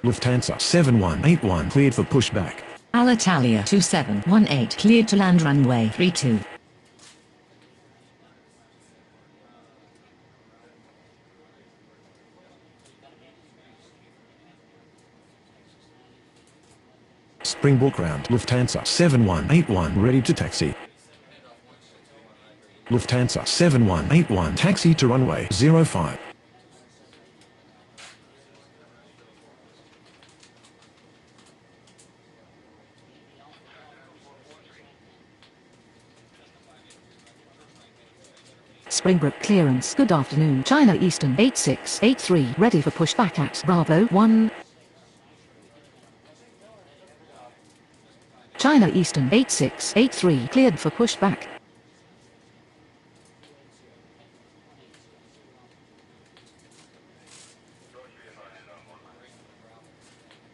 Lufthansa 7181 cleared for pushback. Alitalia 2718 cleared to land runway 32. Springbrook ground. Lufthansa 7181 ready to taxi. Lufthansa 7181 taxi to runway 05. Springbrook clearance. Good afternoon. China Eastern 8683 ready for pushback at Bravo 1. China Eastern 8683 cleared for pushback.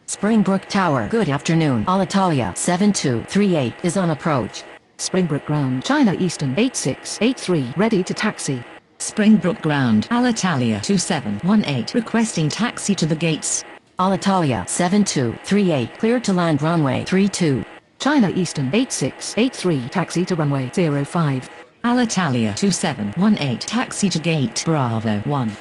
Springbrook Tower. Good afternoon. Alitalia 7238 is on approach. Springbrook ground. China Eastern 8683 ready to taxi. Springbrook ground. Alitalia 2718 requesting taxi to the gates. Alitalia 7238 cleared to land runway 32. China Eastern 8683 taxi to runway 05. Alitalia 2718 taxi to gate Bravo 1.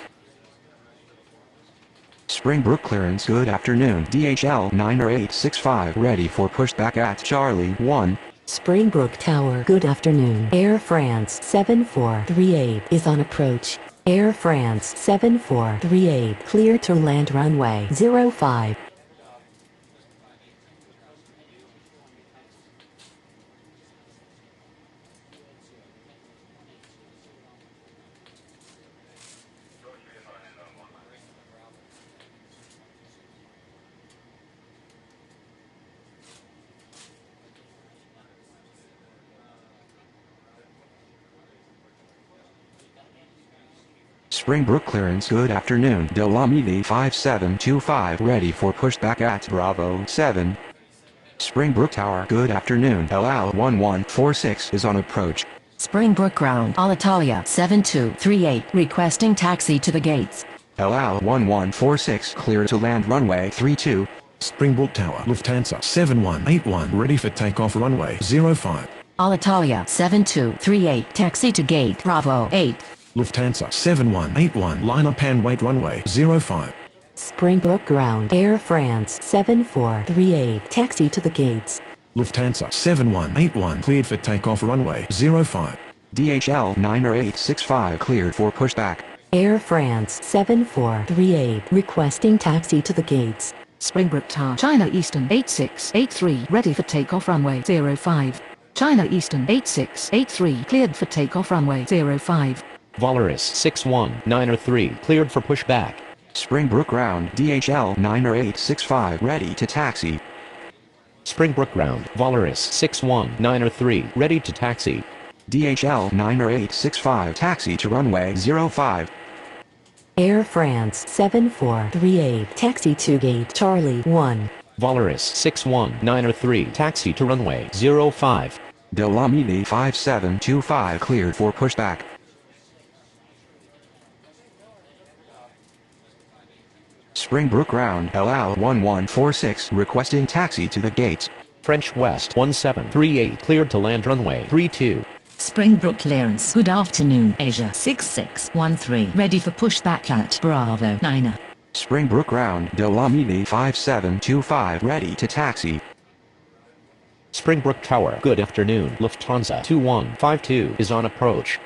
Springbrook clearance. Good afternoon. DHL 90865 ready for pushback at Charlie 1. Springbrook Tower. Good afternoon. Air France 7438 is on approach. Air France 7438 clear to land runway 05. Springbrook clearance. Good afternoon. Delamidi 5725 ready for pushback at Bravo 7. Springbrook Tower. Good afternoon. LL 1146 is on approach. Springbrook ground. Alitalia 7238 requesting taxi to the gates. LL 1146 clear to land runway 32. Springbrook Tower. Lufthansa 7181 ready for takeoff runway 05. Alitalia 7238 taxi to gate Bravo 8. Lufthansa 7181 line up and wait runway 05. Springbrook ground. Air France 7438 taxi to the gates. Lufthansa 7181 cleared for takeoff runway 05. DHL 90865 cleared for pushback. Air France 7438 requesting taxi to the gates. Springbrook Tower. China Eastern 8683 ready for takeoff runway 05. China Eastern 8683 cleared for takeoff runway 05. Volaris 61903 cleared for pushback. Springbrook ground. DHL 90865 ready to taxi. Springbrook ground. Volaris 61903 ready to taxi. DHL 90865 taxi to runway 05. Air France 7438 taxi to gate Charlie 1. Volaris 61903 taxi to runway 05. Delamidi 5725 cleared for pushback. Springbrook ground. LL 1146 requesting taxi to the gates. French West 1738 cleared to land runway 32. Springbrook clearance. Good afternoon. Asia 6613 ready for pushback at Bravo 9. Springbrook ground. Delamidi 5725 ready to taxi. Springbrook Tower. Good afternoon. Lufthansa 2152 is on approach.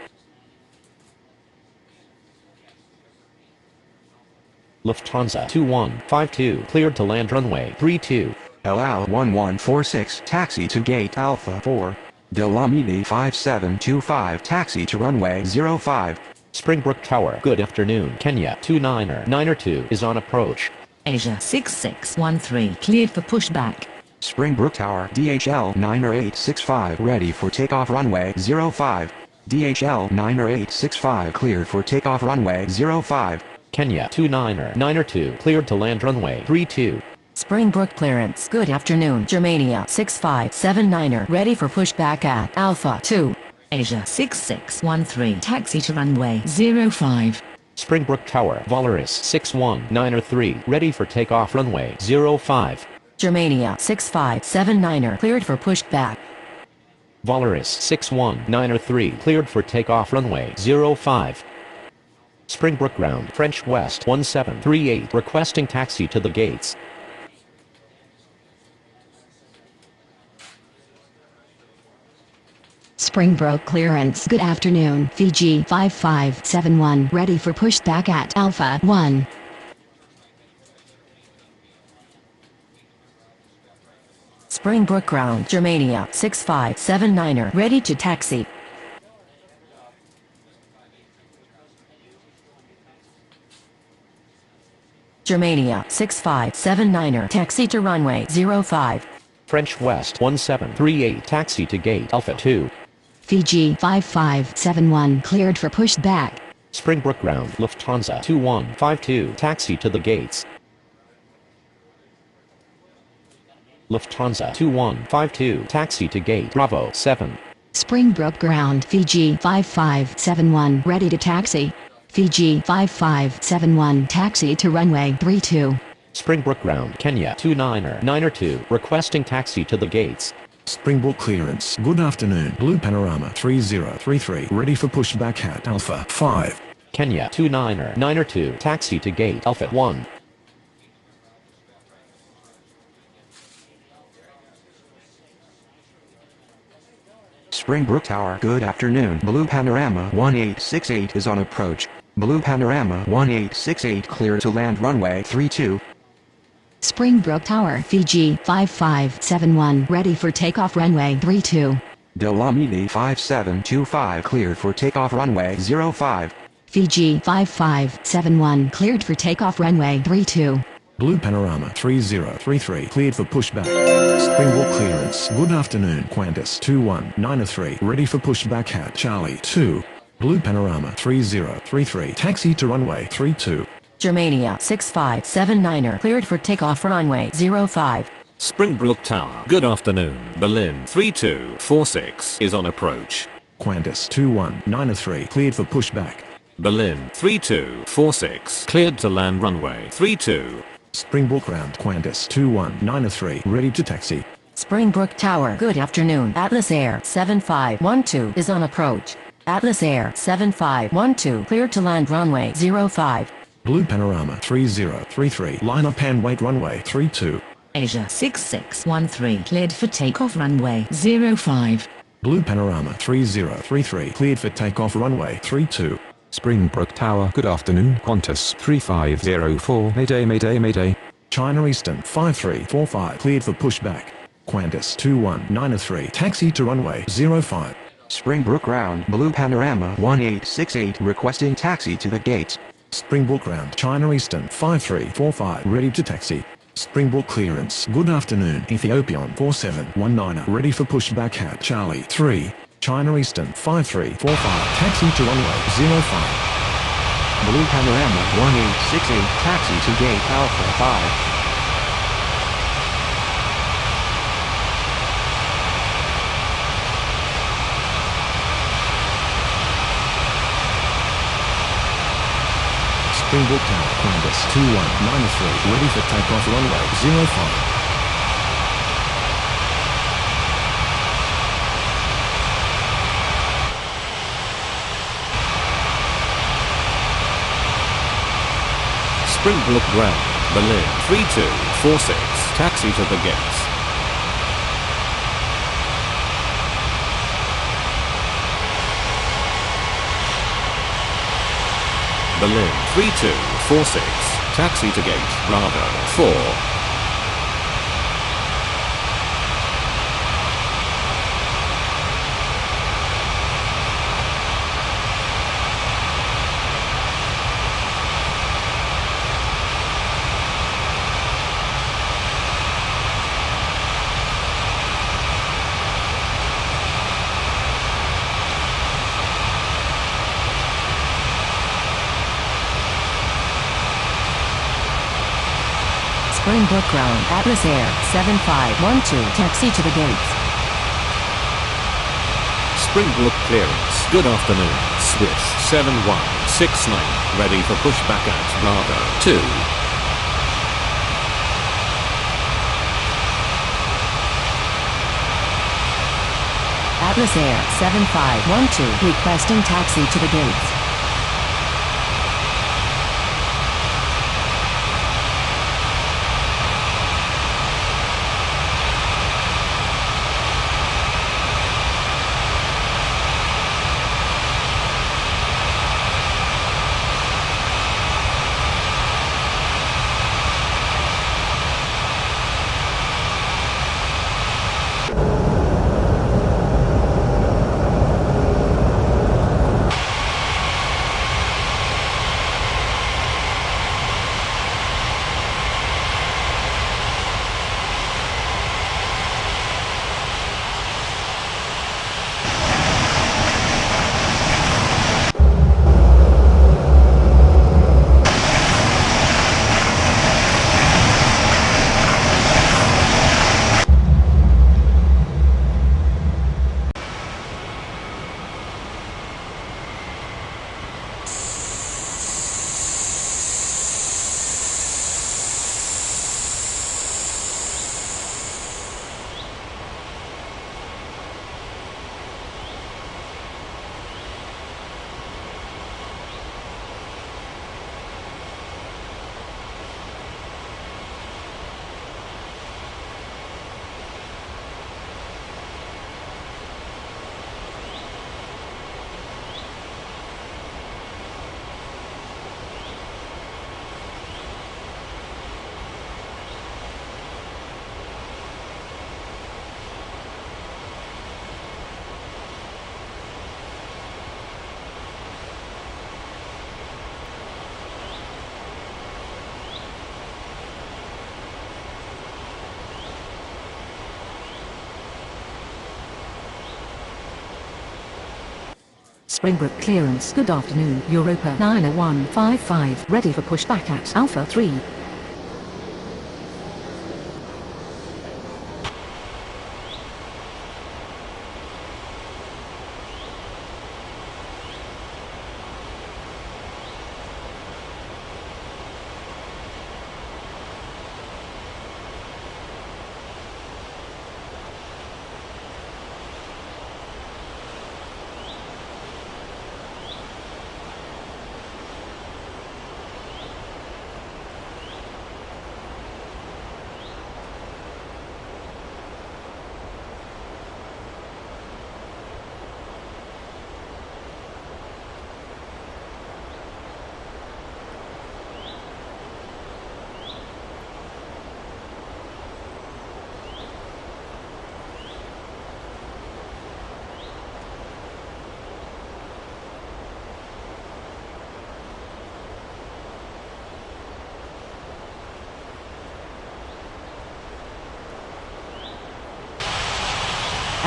Lufthansa 2152 cleared to land runway 32. LL 1146 taxi to gate Alpha 4. Delamidi 5725 taxi to runway 05. Springbrook Tower. Good afternoon. Kenya 29992 is on approach. Asia 6613 cleared for pushback. Springbrook Tower. DHL 90865 ready for takeoff runway 05. DHL 90865 cleared for takeoff runway 05. Kenya 29992 cleared to land runway 32. Springbrook clearance. Good afternoon. Germania 6579 ready for pushback at Alpha 2. Asia 6613 taxi to runway 05. Springbrook Tower, Volaris 61903, ready for takeoff runway 05. Germania 6579er cleared for pushback. Volaris 61903, cleared for takeoff runway 05. Springbrook Ground, French West 1738, requesting taxi to the gates. Springbrook clearance. Good afternoon. Fiji 5571 ready for pushback at Alpha 1. Springbrook Ground, Germania 6579er ready to taxi. Germania 6579er taxi to runway 05. French West 1738, taxi to gate Alpha 2. Fiji 5571 cleared for pushback. Springbrook Ground, Lufthansa 2152, taxi to the gates. Lufthansa 2152, taxi to gate Bravo 7. Springbrook Ground, Fiji 5571 ready to taxi. Fiji 5571 taxi to runway 32. Springbrook Ground, Kenya 29er2, requesting taxi to the gates. Springbrook clearance. Good afternoon. Blue Panorama 3033 ready for pushback at Alpha 5. Kenya 29er2, taxi to gate Alpha 1. Springbrook Tower, good afternoon. Blue Panorama 1868 is on approach. Blue Panorama 1868 clear to land runway 32. Springbrook Tower, Fiji 5571 ready for takeoff runway 32. Delamidi 5725 cleared for takeoff runway 05. Fiji 5571 cleared for takeoff runway 32. Blue Panorama 3033 cleared for pushback. Springbrook clearance. Good afternoon. Qantas 2193 ready for pushback at Charlie 2. Blue Panorama 3033 taxi to runway 32. Germania 6579er cleared for takeoff runway 05. Springbrook Tower, good afternoon. Berlin 3246 is on approach. Qantas 2193 cleared for pushback. Berlin 3246 cleared to land runway 32. Springbrook Ground, Qantas 2193 ready to taxi. Springbrook Tower, good afternoon. Atlas Air 7512 is on approach. Atlas Air 7512 cleared to land runway 05. Blue Panorama 3033 line up and wait runway 32. Asia 6613 cleared for takeoff runway 05. Blue Panorama 3033 cleared for takeoff runway 32. Springbrook Tower, good afternoon. Qantas 3504 Mayday Mayday Mayday. China Eastern 5345 cleared for pushback. Qantas 2193 taxi to runway 05. Springbrook Ground, Blue Panorama 1868 requesting taxi to the gates. Springbrook Ground, China Eastern 5345 ready to taxi. Springbrook clearance. Good afternoon. Ethiopian 4719 ready for pushback at Charlie 3. China Eastern 5345 taxi to runway 05. Blue Panorama 1868 taxi to gate Alpha 5. Springbrook Tower, Qantas 2193 ready for takeoff runway 05. Springbrook Ground, Berlin 3246, taxi to the gates. Berlin 3246, taxi to gate Bravo 4. Springbrook Ground, Atlas Air 7512 taxi to the gates. Springbrook clearance, good afternoon. Swiss 7169 ready for pushback at Bravo 2. Atlas Air 7512 requesting taxi to the gates. Springbrook clearance. Good afternoon. Europa 90155 ready for pushback at Alpha 3.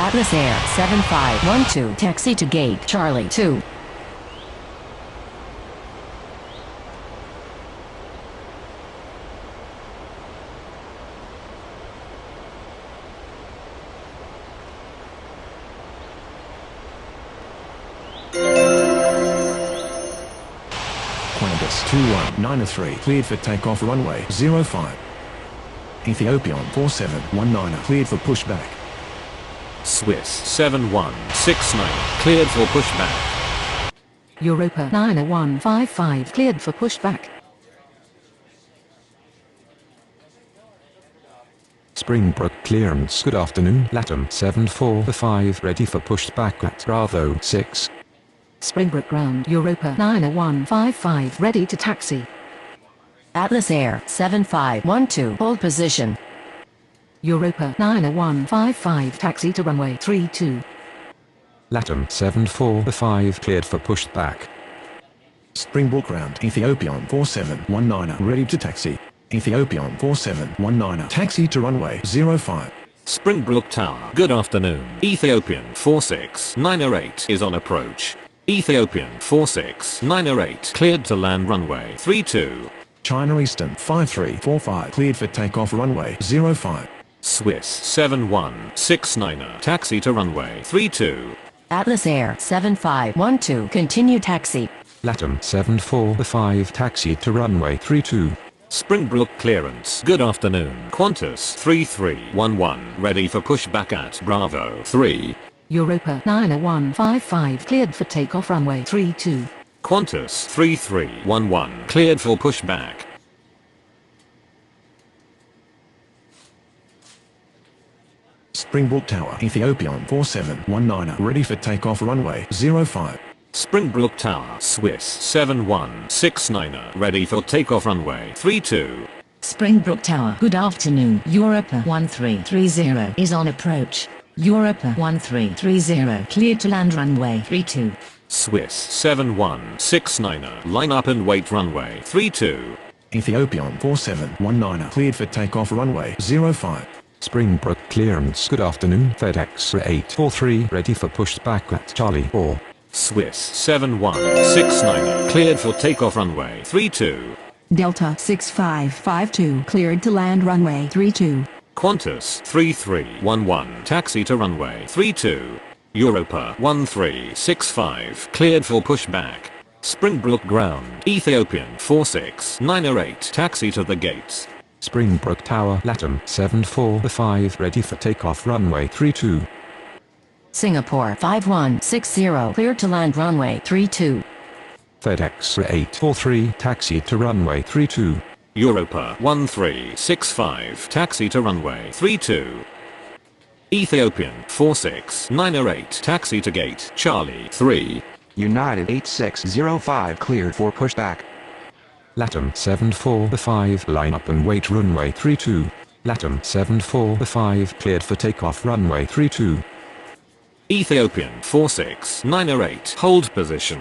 Atlas Air 7512 taxi to gate Charlie 2. Qantas 21903 cleared for takeoff runway 05. Ethiopian 4719 cleared for pushback. Swiss 7169 cleared for pushback. Europa 90155 cleared for pushback. Springbrook clearance. Good afternoon. LATAM 7445 ready for pushback at Bravo 6. Springbrook ground. Europa 90155 ready to taxi. Atlas Air 7512 hold position. Europa 90155 taxi to runway 32. LATAM 7445 cleared for pushback. Springbrook ground. Ethiopian 4719 ready to taxi. Ethiopian 4719 taxi to runway 05. Springbrook Tower. Good afternoon. Ethiopian 46908 is on approach. Ethiopian 46908 cleared to land runway 32. China Eastern 5345 cleared for takeoff runway 05. Swiss 7169 taxi to runway 32. Atlas Air 7512 continue taxi. Latam 745 taxi to runway 32. Springbrook clearance. Good afternoon. Qantas 3311 ready for pushback at Bravo 3. Europa 90155 cleared for takeoff runway 32. Qantas 3311 cleared for pushback. Springbrook Tower, Ethiopian 4719 ready for takeoff runway 05. Springbrook Tower, Swiss 7169 ready for takeoff runway 32. Springbrook Tower. Good afternoon. Europa 1330 is on approach. Europa 1330 cleared to land runway 32. Swiss 7169 line up and wait runway 32. Ethiopian 4719 cleared for takeoff runway 05. Springbrook clearance. Good afternoon. FedEx 843 ready for pushback at Charlie 4. Swiss 7169 cleared for takeoff runway 32. Delta 6552 cleared to land runway 32. Qantas 3311 taxi to runway 32. Europa 1365 cleared for pushback. Springbrook ground. Ethiopian 4698 taxi to the gates. Springbrook Tower, Latam 745 ready for takeoff runway 32. Singapore 5160 cleared to land runway 32. FedEx 843 taxi to runway 32. Europa 1365 taxi to runway 32. Ethiopian 4698 taxi to gate Charlie 3. United 8605 cleared for pushback. Latam 745 line up and wait runway 32. Latam 745 cleared for takeoff runway 32. Ethiopian 4698 hold position.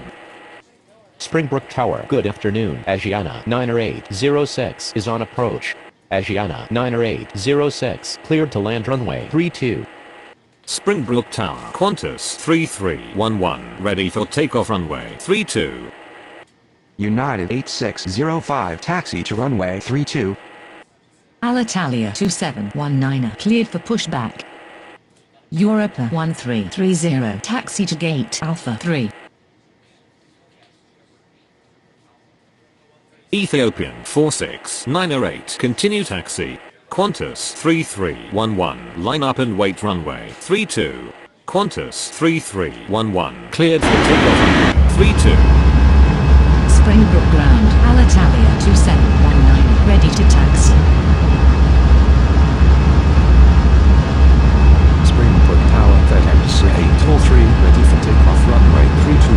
Springbrook Tower. Good afternoon. Asiana 90806 is on approach. Asiana 90806 cleared to land runway 32. Springbrook Tower. Qantas 3311 ready for takeoff runway 32. United 8605 taxi to runway 32. Alitalia 2719 cleared for pushback. Europa 1330 taxi to gate Alpha 3. Ethiopian 4698 continue taxi. Qantas 3311 line up and wait runway 32. Qantas 3311 cleared for takeoff runway 32. Springbrook ground. Alitalia 2719 ready to taxi. Springbrook Tower, FedEx 843 ready for takeoff runway 32.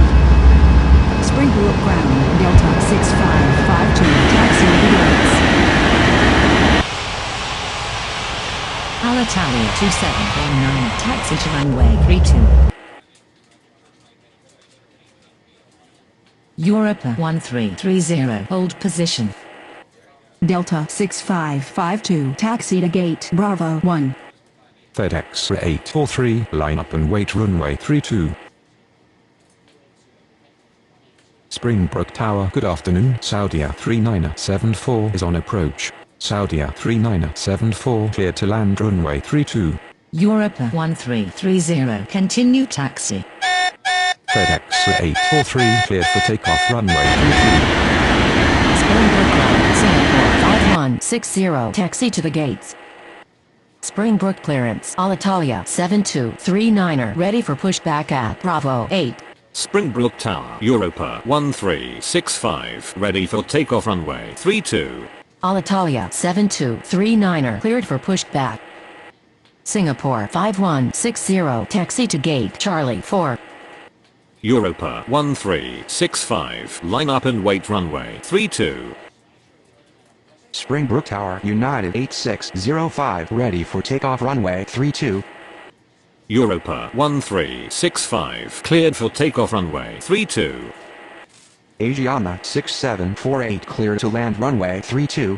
Springbrook ground. Delta 6552 taxi to the gates. Alitalia 2719 taxi to runway 32. Europa 1330 hold position. Delta 6552 taxi to gate Bravo 1. FedEx 843 line up and wait runway 32. Springbrook Tower. Good afternoon. Saudia 3974 is on approach. Saudia 3974 cleared to land runway 32. Europa 1330 continue taxi. FedEx 843 cleared for takeoff runway 32. Springbrook ground. Singapore 5160 taxi to the gates. Springbrook clearance. Alitalia 7239 ready for pushback at Bravo 8. Springbrook Tower. Europa 1365 ready for takeoff runway 32. Alitalia 7239 cleared for pushback. Singapore 5160 taxi to gate Charlie 4. Europa 1365 line up and wait runway 32. Springbrook Tower, United 8605 ready for takeoff runway 32. Europa 1365 cleared for takeoff runway 32. Asiana 6748 cleared to land runway 32.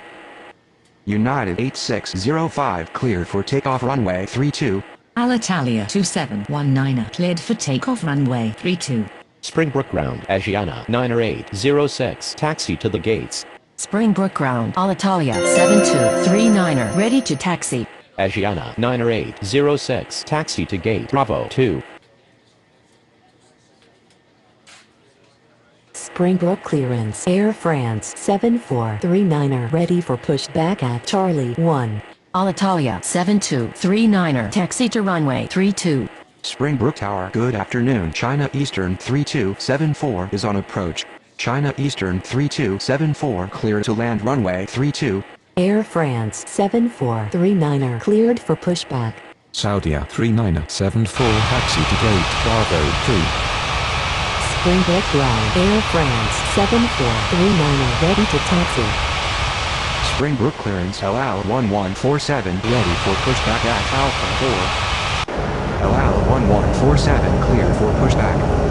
United 8605 cleared for takeoff runway 32. Alitalia 2719 cleared for takeoff runway 32. Springbrook ground. Asiana 90806 taxi to the gates. Springbrook ground. Alitalia 7239 ready to taxi. Asiana 90806 taxi to gate Bravo 2. Springbrook clearance. Air France 7439er ready for pushback at Charlie 1. Alitalia 7239er taxi to runway 32. Springbrook Tower. Good afternoon. China Eastern 3274 is on approach. China Eastern 3274 clear to land runway 32. Air France 7439er cleared for pushback. Saudia 3974 taxi to gate Bravo 3. Springbrook ground. Air France 7439er ready to taxi. Springbrook clearance LL 1147 ready for pushback at Alpha 4. LL 1147 cleared for pushback.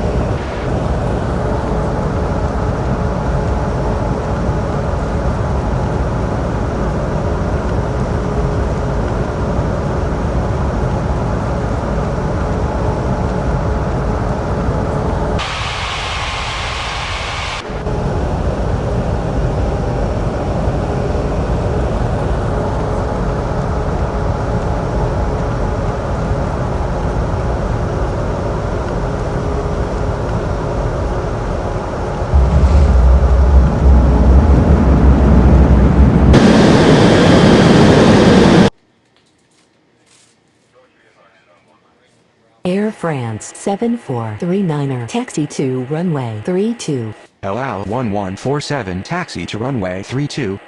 Air France 7439er taxi to runway 32. LL 1147 taxi to runway 32.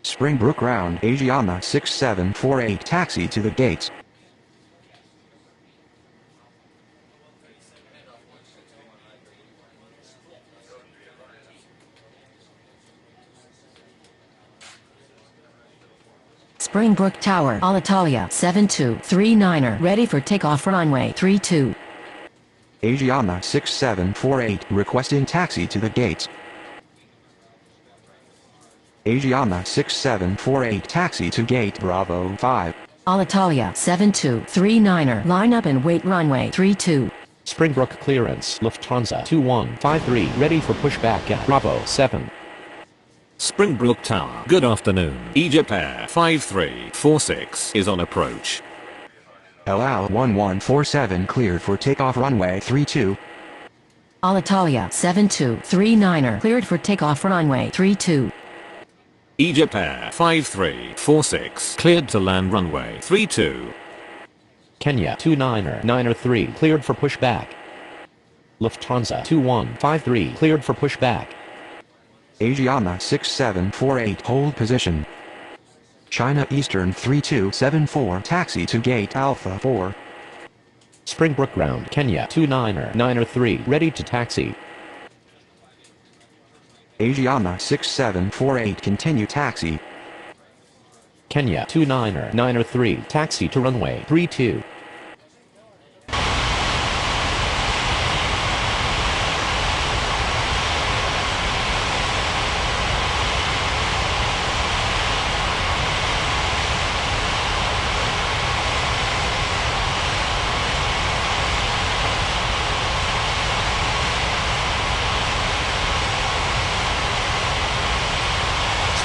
Springbrook ground. Asiana 6748 taxi to the gates. Springbrook Tower. Alitalia 7239er ready for takeoff runway 32. Asiana 6748 requesting taxi to the gates. Asiana 6748 taxi to gate Bravo 5. Alitalia 7239er line up and wait runway 32. Springbrook clearance. Lufthansa 2153 ready for pushback at Bravo 7. Springbrook Tower. Good afternoon. Egypt Air 5346 is on approach. LL 1147 cleared for takeoff runway 32. Alitalia 7239er cleared for takeoff runway 32. Egypt Air 5346 cleared to land runway 32. Kenya 29er 3 cleared for pushback. Lufthansa 2153 cleared for pushback. Asiana 6748 hold position. China Eastern 3274 taxi to gate Alpha 4. Springbrook ground. Kenya 29er 3 ready to taxi. Asiana 6748 continue taxi. Kenya 29er 3 taxi to runway 32.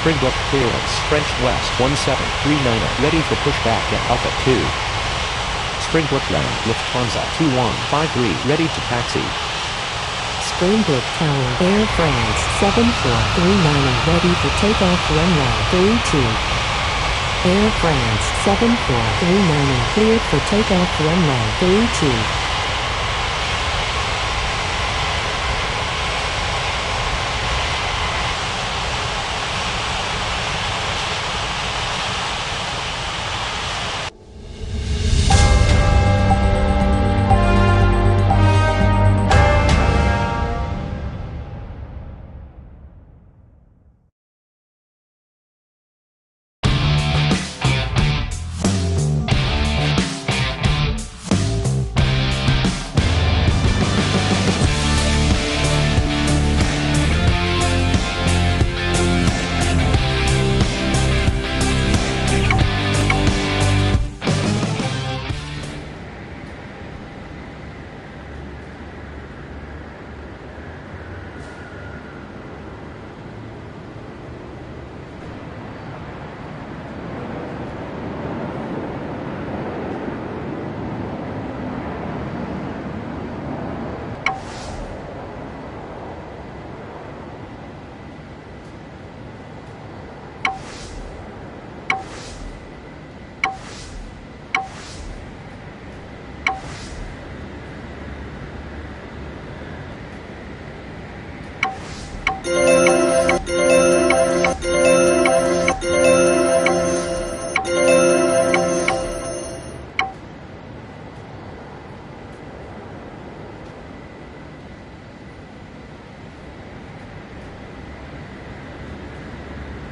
Springbrook clearance. French West 1739er ready for pushback at Alpha 2. Springbrook ground. Lufthansa 2153 ready to taxi. Springbrook Tower. Air France 7439er ready for takeoff runway 32. Air France 7439er cleared for takeoff runway 32.